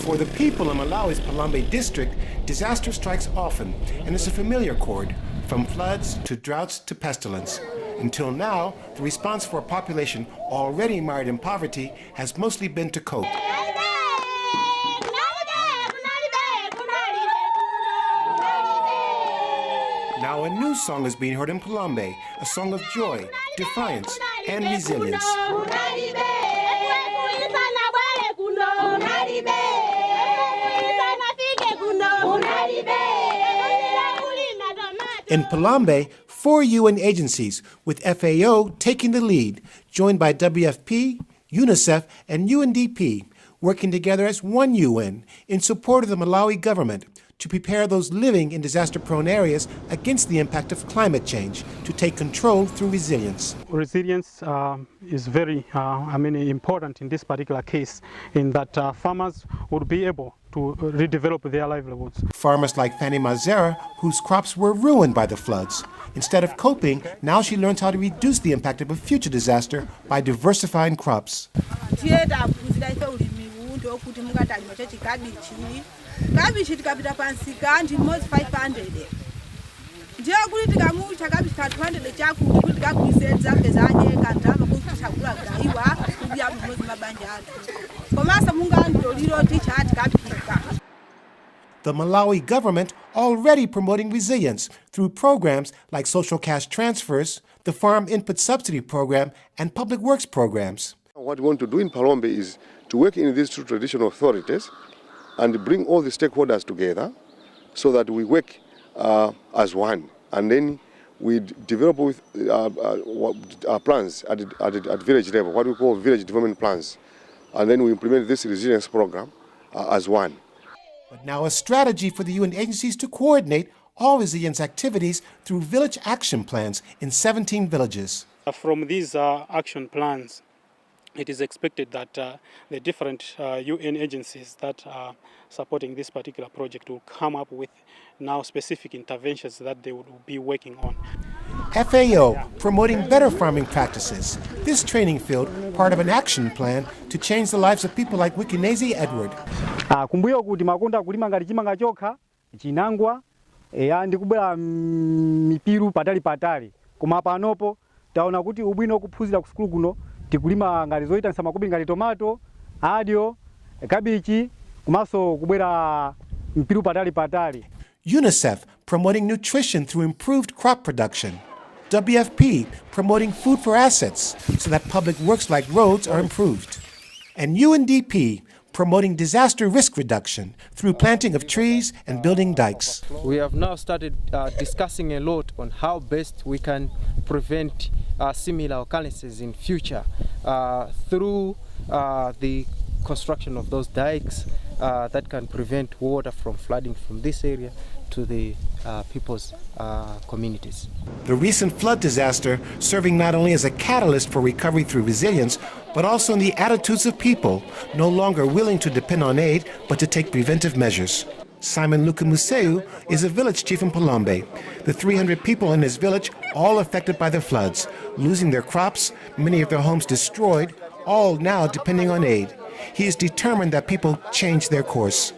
For the people in Malawi's Phalombe district, disaster strikes often, and it's a familiar chord, from floods to droughts to pestilence. Until now, the response for a population already mired in poverty has mostly been to cope. Now a new song is being heard in Phalombe, a song of joy, defiance, and resilience. In Phalombe, 4 UN agencies, with FAO taking the lead, joined by WFP, UNICEF, and UNDP, working together as one UN in support of the Malawi government to prepare those living in disaster-prone areas against the impact of climate change, to take control through resilience. Resilience is very important in this particular case, in that farmers would be able to redevelop their livelihoods. Farmers like Fanny Mazera, whose crops were ruined by the floods. Instead of coping, now she learns how to reduce the impact of a future disaster by diversifying crops. The Malawi government already promoting resilience through programs like social cash transfers, the Farm Input Subsidy Program, and public works programs. What we want to do in Phalombe is to work in these two traditional authorities and bring all the stakeholders together so that we work as one. And then we develop with plans at village level, what we call village development plans. And then we implement this resilience program as one. But now a strategy for the UN agencies to coordinate all resilience activities through village action plans in 17 villages. From these action plans, it is expected that the different UN agencies that are supporting this particular project will come up with now specific interventions that they would be working on. FAO promoting better farming practices. This training field, part of an action plan to change the lives of people like Wikinezi Edward. Kumbuyo kuti makonda kulima ngati chimanga chokha chinangwa ndi kubwera mipiru patali koma panopo taona kuti ubwino kuphunzira ku sukulu kuno tikulima ngati zoyitanisa makubi ngati tomato, adio, kabichi, kumaso kubwera mpiru patali. UNICEF promoting nutrition through improved crop production. WFP promoting food for assets so that public works like roads are improved. And UNDP promoting disaster risk reduction through planting of trees and building dikes. We have now started discussing a lot on how best we can prevent similar occurrences in future through the construction of those dikes that can prevent water from flooding from this area to the people's communities. The recent flood disaster serving not only as a catalyst for recovery through resilience, but also in the attitudes of people, no longer willing to depend on aid, but to take preventive measures. Simon Lukamuseu is a village chief in Phalombe. The 300 people in his village, all affected by the floods, losing their crops, many of their homes destroyed, all now depending on aid. He is determined that people change their course.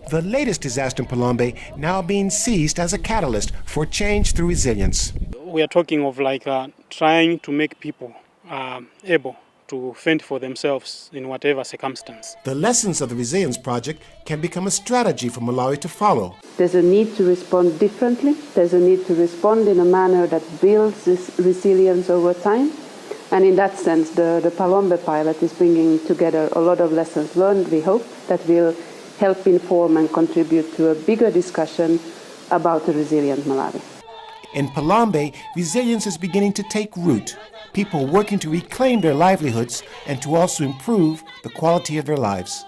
The latest disaster in Phalombe now being seized as a catalyst for change through resilience. We are talking of trying to make people able to fend for themselves in whatever circumstance. The lessons of the Resilience Project can become a strategy for Malawi to follow. There's a need to respond differently. There's a need to respond in a manner that builds this resilience over time. And in that sense, the Phalombe pilot is bringing together a lot of lessons learned, we hope, that will help inform and contribute to a bigger discussion about a resilient Malawi. In Phalombe, resilience is beginning to take root. People working to reclaim their livelihoods and to also improve the quality of their lives.